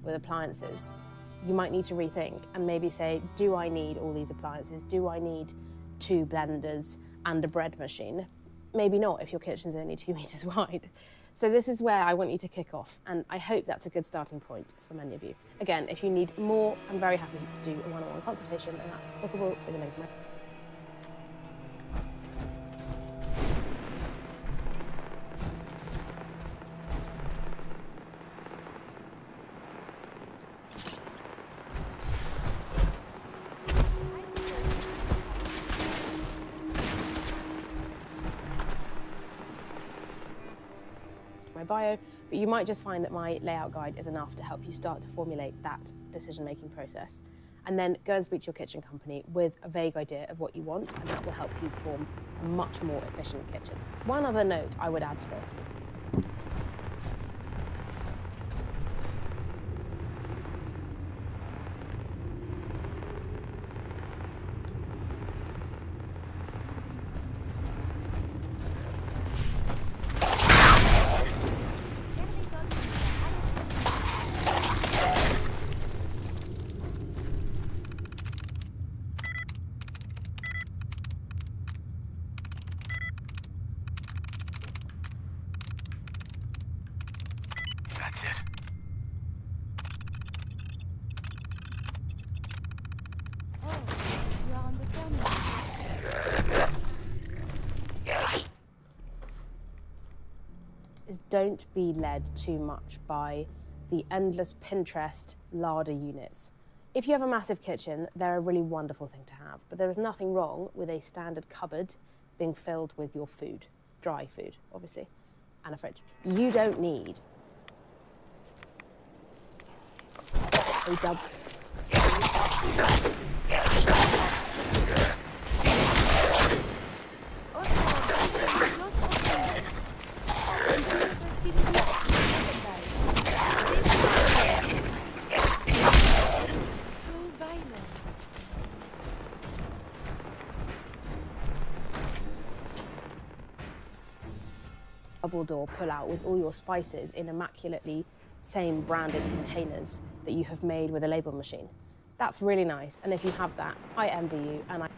with appliances, you might need to rethink and maybe say, do I need all these appliances? Do I need 2 blenders and a bread machine? Maybe not if your kitchen's only 2 meters wide. So this is where I want you to kick off, and I hope that's a good starting point for many of you. Again, if you need more, I'm very happy to do a one-on-one consultation, and that's bookable through the link in my bio, but you might just find that my layout guide is enough to help you start to formulate that decision-making process. And then go and speak to your kitchen company with a vague idea of what you want, and that will help you form a much more efficient kitchen. One other note I would add to this. That's it. Oh, you are on the camera. Is don't be led too much by the endless Pinterest larder units. If you have a massive kitchen, they're a really wonderful thing to have, but there is nothing wrong with a standard cupboard being filled with your food, dry food, obviously, and a fridge. You don't need a double. Double door pull out with all your spices in immaculately same branded containers that you have made with a label machine. That's really nice, and if you have that, I envy you, and I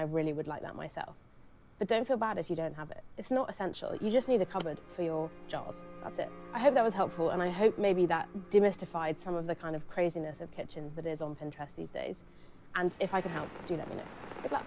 really would like that myself. But don't feel bad if you don't have it. It's not essential. You just need a cupboard for your jars. That's it. I hope that was helpful, and I hope maybe that demystified some of the kind of craziness of kitchens that is on Pinterest these days. And if I can help, do let me know. Good luck.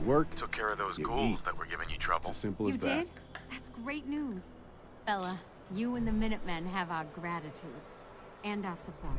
work, Took care of those you ghouls eat. that were giving you trouble. It's as simple You as that. did? That's great news. Bella, you and the Minutemen have our gratitude and our support.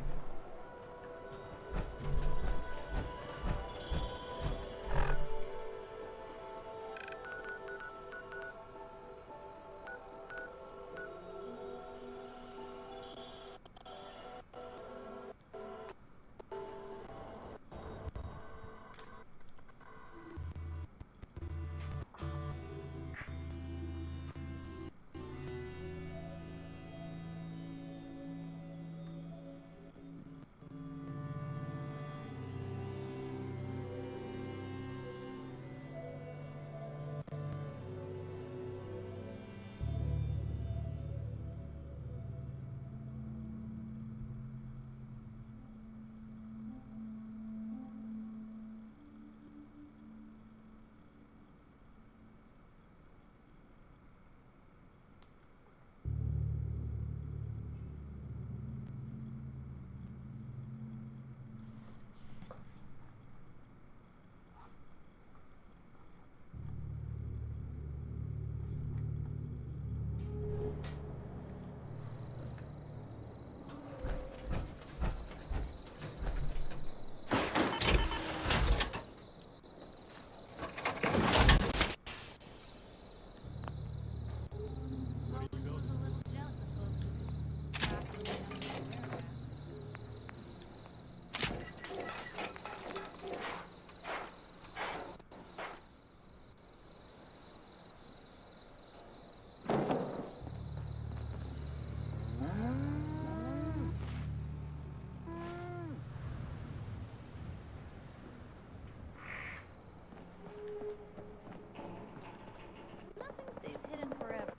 Nothing stays hidden forever.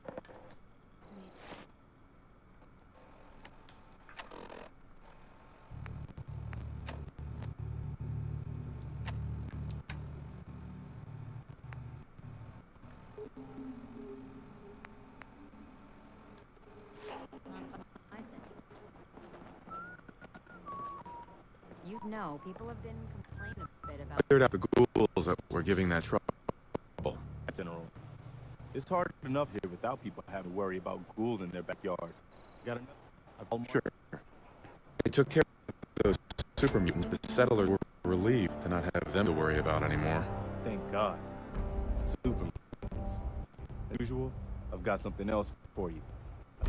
I said. You know, people have been complaining a bit about. Cleared out the ghouls that were giving that trouble. General. It's hard enough here without people having to worry about ghouls in their backyard. Got enough? Sure. They took care of those super mutants, but settlers were relieved to not have them to worry about anymore. Thank God. Super. As usual, I've got something else for you.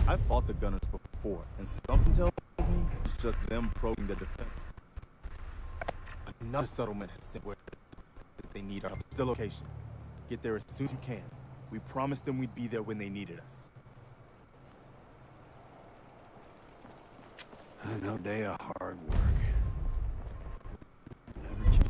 I've fought the Gunners before, and something tells me it's just them probing the defense. Another settlement has sent word that they need our still location. Get there as soon as you can. We promised them we'd be there when they needed us. No day of hard work. Never change.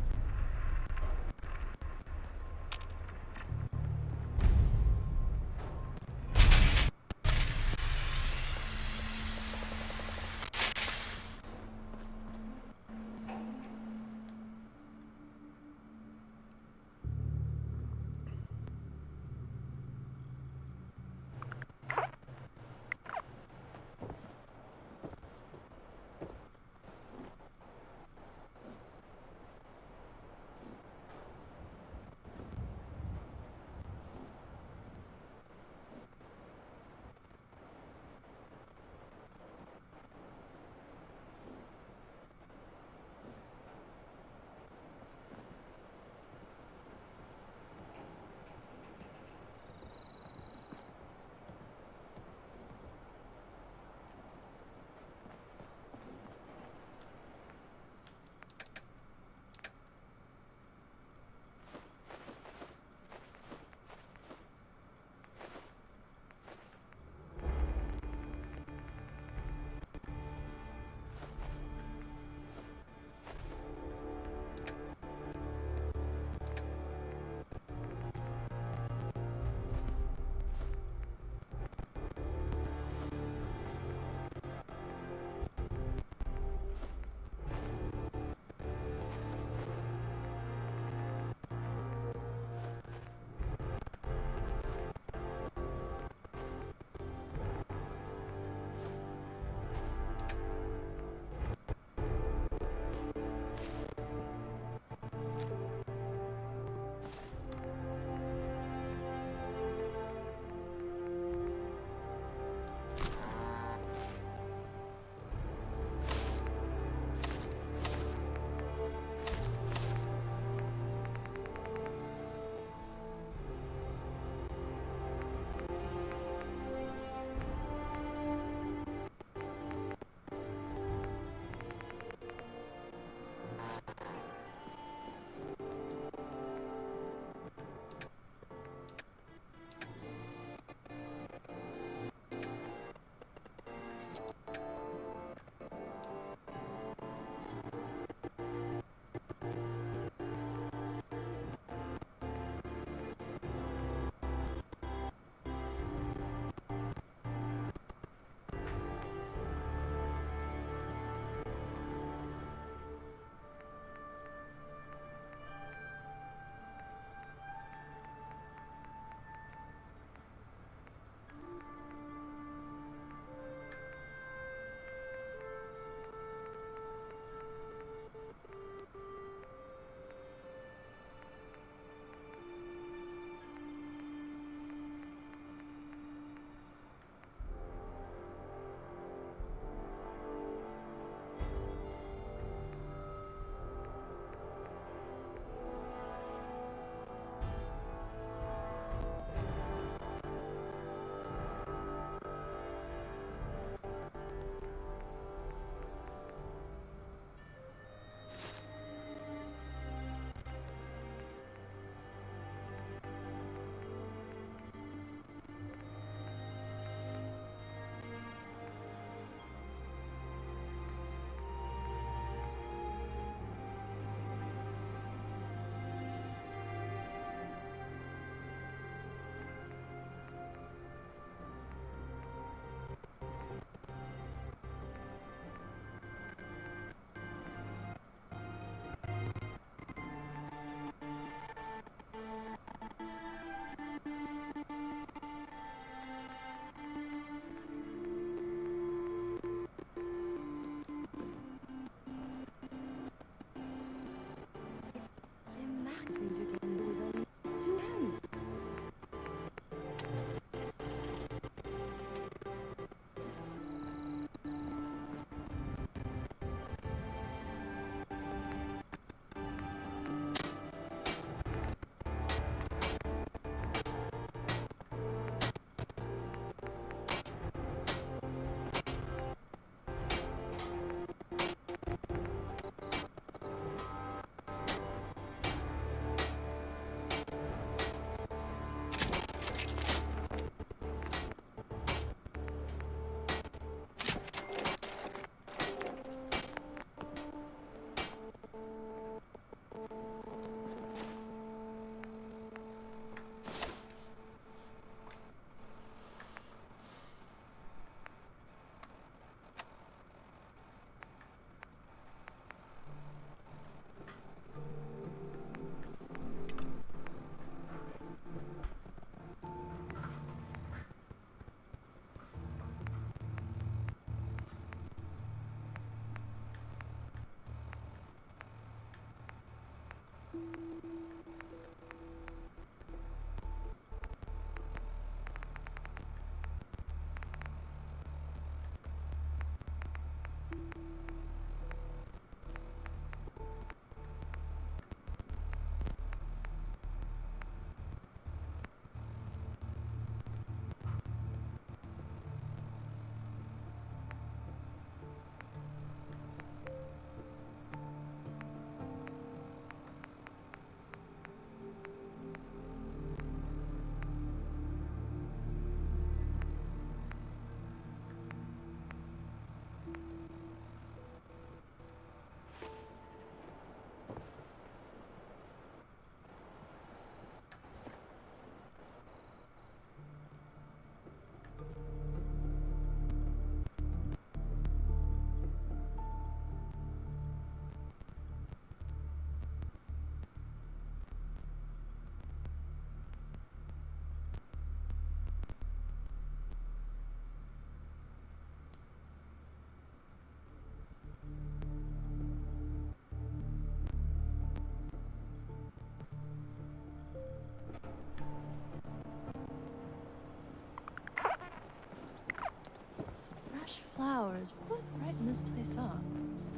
flowers would brighten this place up.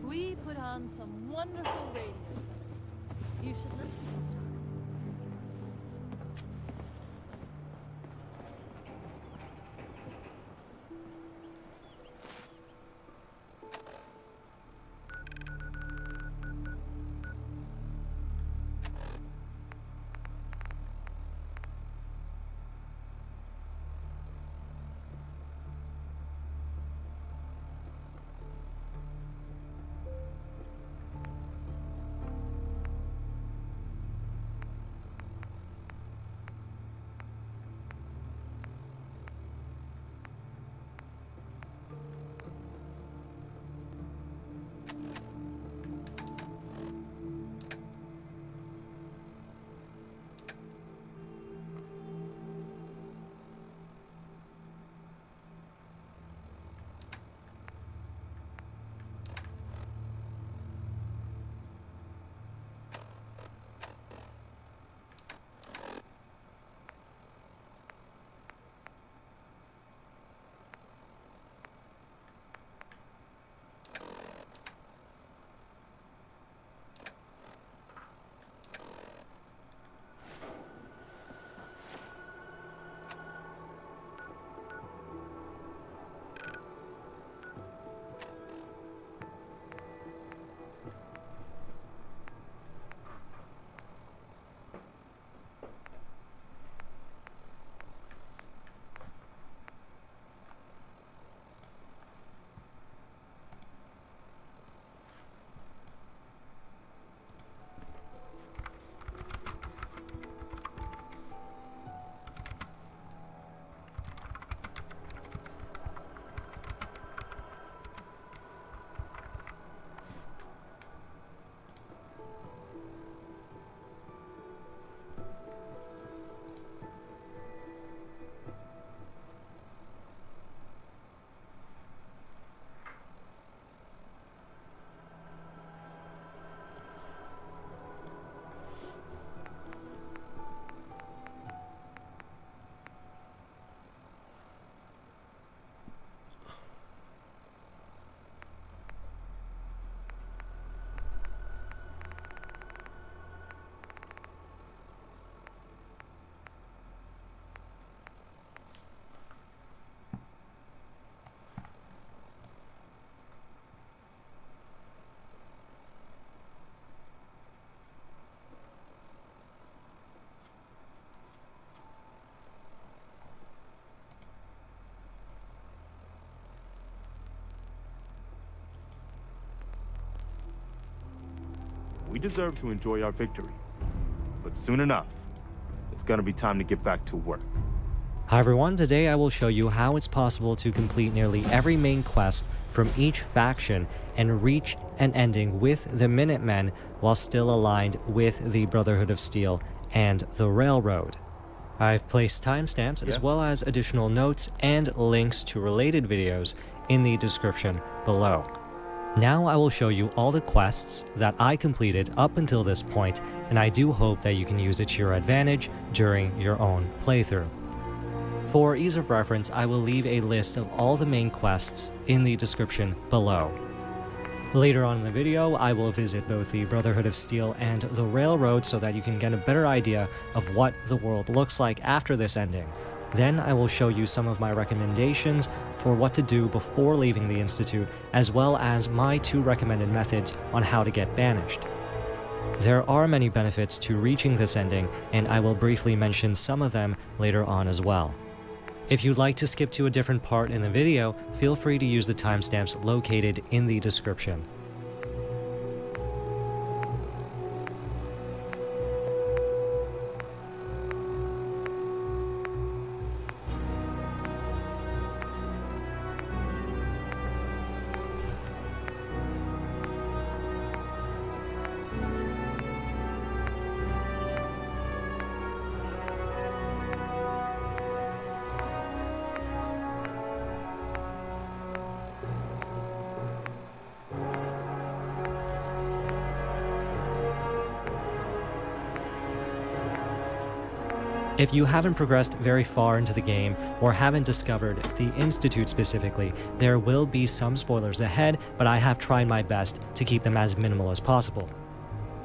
We put on some wonderful radio plays. You should listen sometime. We deserve to enjoy our victory. But soon enough, it's gonna be time to get back to work. Hi everyone, today I will show you how it's possible to complete nearly every main quest from each faction and reach an ending with the Minutemen while still aligned with the Brotherhood of Steel and the Railroad. I've placed timestamps as well as additional notes and links to related videos in the description below. Now I will show you all the quests that I completed up until this point, and I do hope that you can use it to your advantage during your own playthrough. For ease of reference, I will leave a list of all the main quests in the description below. Later on in the video, I will visit both the Brotherhood of Steel and the Railroad so that you can get a better idea of what the world looks like after this ending. Then I will show you some of my recommendations for what to do before leaving the Institute, as well as my 2 recommended methods on how to get banished. There are many benefits to reaching this ending, and I will briefly mention some of them later on as well. If you'd like to skip to a different part in the video, feel free to use the timestamps located in the description. If you haven't progressed very far into the game or haven't discovered the Institute specifically, there will be some spoilers ahead, but I have tried my best to keep them as minimal as possible.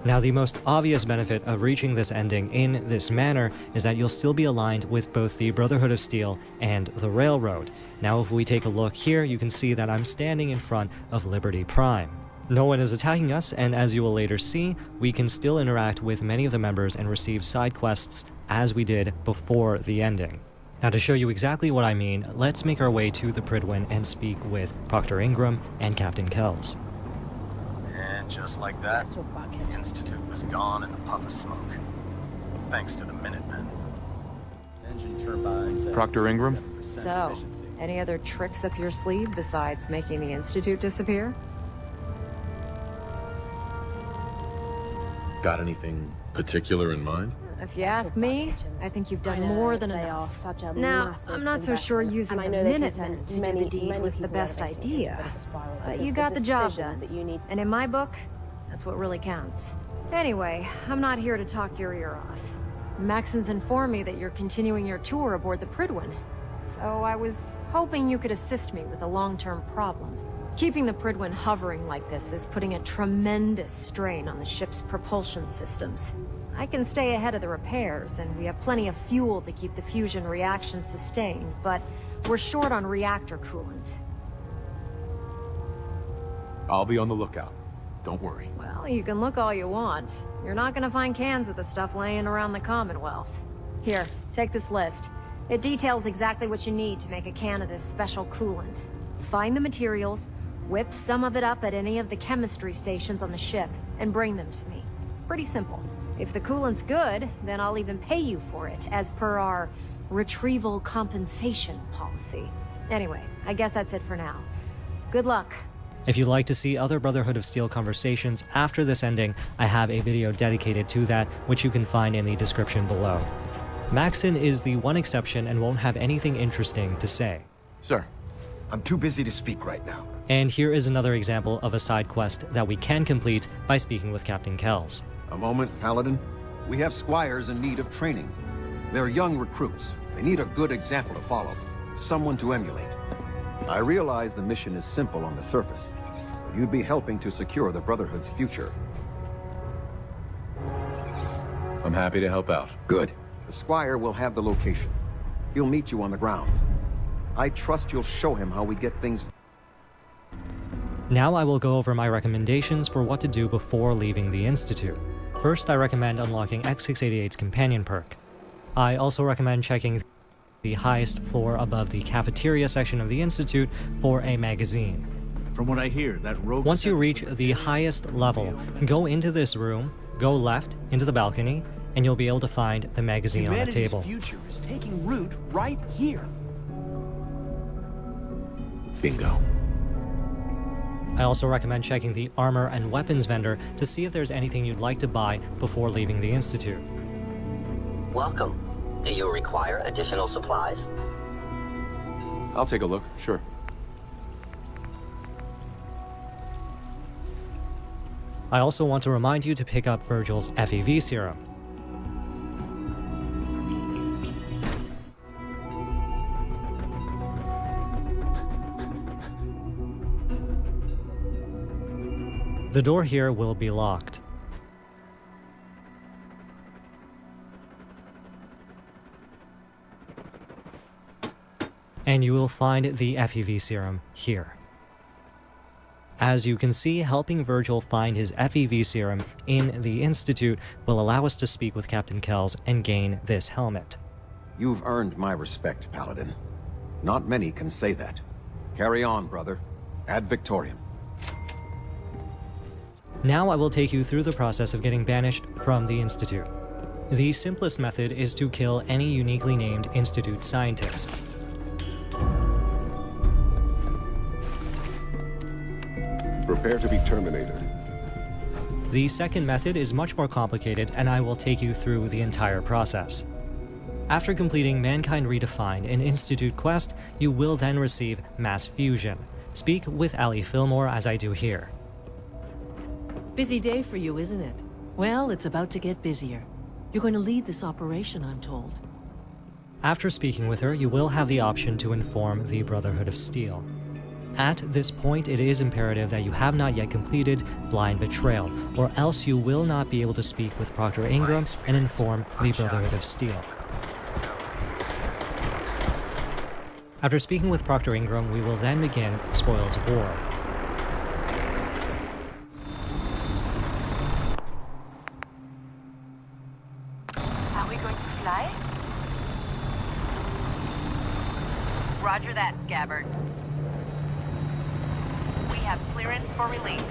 Now, the most obvious benefit of reaching this ending in this manner is that you'll still be aligned with both the Brotherhood of Steel and the Railroad. Now, if we take a look here, you can see that I'm standing in front of Liberty Prime. No one is attacking us, and as you will later see, we can still interact with many of the members and receive side quests as we did before the ending. Now, to show you exactly what I mean, let's make our way to the Prydwen and speak with Proctor Ingram and Captain Kells. And just like that, Let's talk about the kitchens. Institute was gone in a puff of smoke. Thanks to the Minutemen. Engine turbines. at Proctor Ingram? 7% So, efficiency. any other tricks up your sleeve besides making the Institute disappear? Got anything particular in mind? If you Let's ask talk about me, kitchens. I think you've I done know more than they enough. are such a Now, massive I'm not so sure investment, using and I the know they can Minutemen send to do many, the deed many was the people best elevated into a bit idea. of a spiral, But because you got the job decisions done. that you need. And in my book, that's what really counts. Anyway, I'm not here to talk your ear off. Maxon's informed me that you're continuing your tour aboard the Prydwen. So I was hoping you could assist me with a long-term problem. Keeping the Prydwen hovering like this is putting a tremendous strain on the ship's propulsion systems. I can stay ahead of the repairs, and we have plenty of fuel to keep the fusion reaction sustained, but we're short on reactor coolant. I'll be on the lookout. Don't worry. Well, you can look all you want. You're not gonna find cans of the stuff laying around the Commonwealth. Here, take this list. It details exactly what you need to make a can of this special coolant. Find the materials, whip some of it up at any of the chemistry stations on the ship, and bring them to me. Pretty simple. If the coolant's good, then I'll even pay you for it, as per our retrieval compensation policy. Anyway, I guess that's it for now. Good luck. If you'd like to see other Brotherhood of Steel conversations after this ending, I have a video dedicated to that, which you can find in the description below. Maxon is the one exception and won't have anything interesting to say. Sir. I'm too busy to speak right now. And here is another example of a side quest that we can complete by speaking with Captain Kells. A moment, Paladin. We have squires in need of training. They're young recruits. They need a good example to follow, someone to emulate. I realize the mission is simple on the surface, but you'd be helping to secure the Brotherhood's future. I'm happy to help out. Good. The squire will have the location. He'll meet you on the ground. I trust you'll show him how we get things. Now I will go over my recommendations for what to do before leaving the Institute. First, I recommend unlocking X688's companion perk. I also recommend checking the highest floor above the cafeteria section of the Institute for a magazine. From what I hear, that rogue... Once you reach the highest level, go into this room, go left into the balcony, and you'll be able to find the magazine on the Humanity's table. future is taking root right here. Bingo. I also recommend checking the armor and weapons vendor to see if there's anything you'd like to buy before leaving the Institute. Welcome. Do you require additional supplies? I'll take a look, sure. I also want to remind you to pick up Virgil's FEV serum. The door here will be locked. And you will find the FEV serum here. As you can see, helping Virgil find his FEV serum in the Institute will allow us to speak with Captain Kells and gain this helmet. You've earned my respect, Paladin. Not many can say that. Carry on, brother. Ad Victoriam. Now I will take you through the process of getting banished from the Institute. The simplest method is to kill any uniquely named Institute scientist. Prepare to be terminated. The second method is much more complicated, and I will take you through the entire process. After completing Mankind Redefined, an Institute quest, you will then receive Mass Fusion. Speak with Allie Fillmore as I do here. Busy day for you, isn't it? Well, it's about to get busier. You're going to lead this operation, I'm told. After speaking with her, you will have the option to inform the Brotherhood of Steel. At this point, it is imperative that you have not yet completed Blind Betrayal, or else you will not be able to speak with Proctor Ingram and inform the Brotherhood of Steel. After speaking with Proctor Ingram, we will then begin Spoils of War. Are we going to fly? Roger that, Scabbard. We have clearance for release.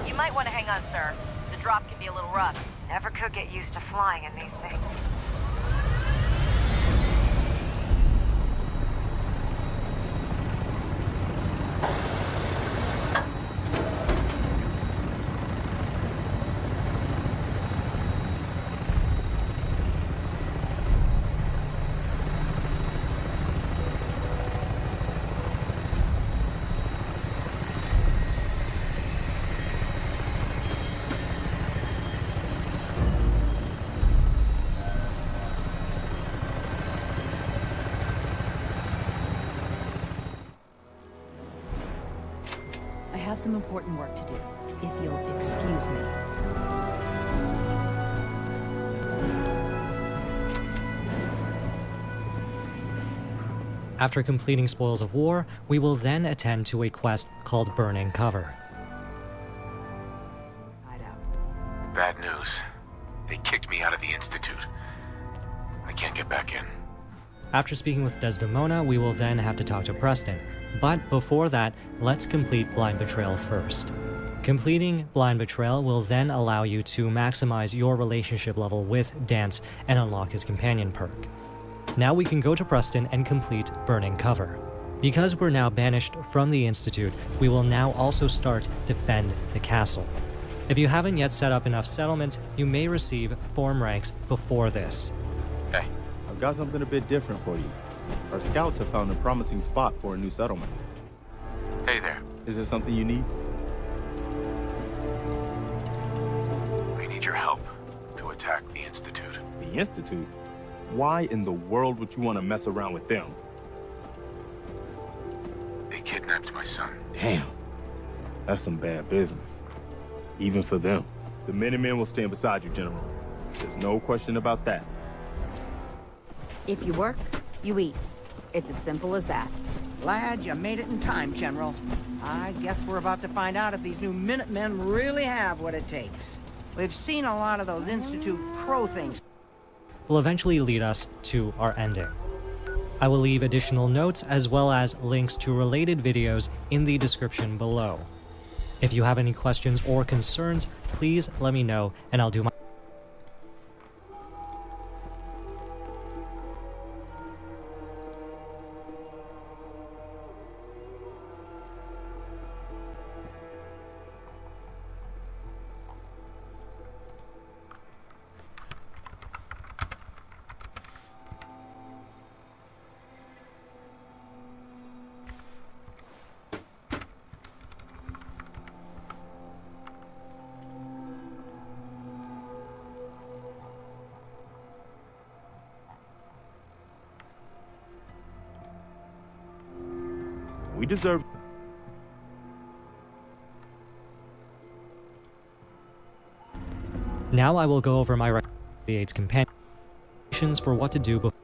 You might want to hang on, sir. The drop can be a little rough. Never could get used to flying in these things. I have some important work to do, if you'll excuse me. After completing Spoils of War, we will then attend to a quest called Burning Cover. Bad news. They kicked me out of the Institute. I can't get back in. After speaking with Desdemona, we will then have to talk to Preston. But before that, let's complete Blind Betrayal first. Completing Blind Betrayal will then allow you to maximize your relationship level with Dance and unlock his companion perk. Now we can go to Preston and complete Burning Cover. Because we're now banished from the Institute, we will now also start Defend the Castle. If you haven't yet set up enough settlements, you may receive form ranks before this. Hey, I've got something a bit different for you. Our scouts have found a promising spot for a new settlement. Hey there. Is there something you need? I need your help to attack the Institute. The Institute? Why in the world would you want to mess around with them? They kidnapped my son. Damn. That's some bad business. Even for them. The Minutemen will stand beside you, General. There's no question about that. If you work, you eat. It's as simple as that. Glad you made it in time, General. I guess we're about to find out if these new Minutemen really have what it takes. We've seen a lot of those Institute Crow things. Will eventually lead us to our ending. I will leave additional notes as well as links to related videos in the description below. If you have any questions or concerns, please let me know and I'll do my We deserve... Now I will go over my recommendations for what to do before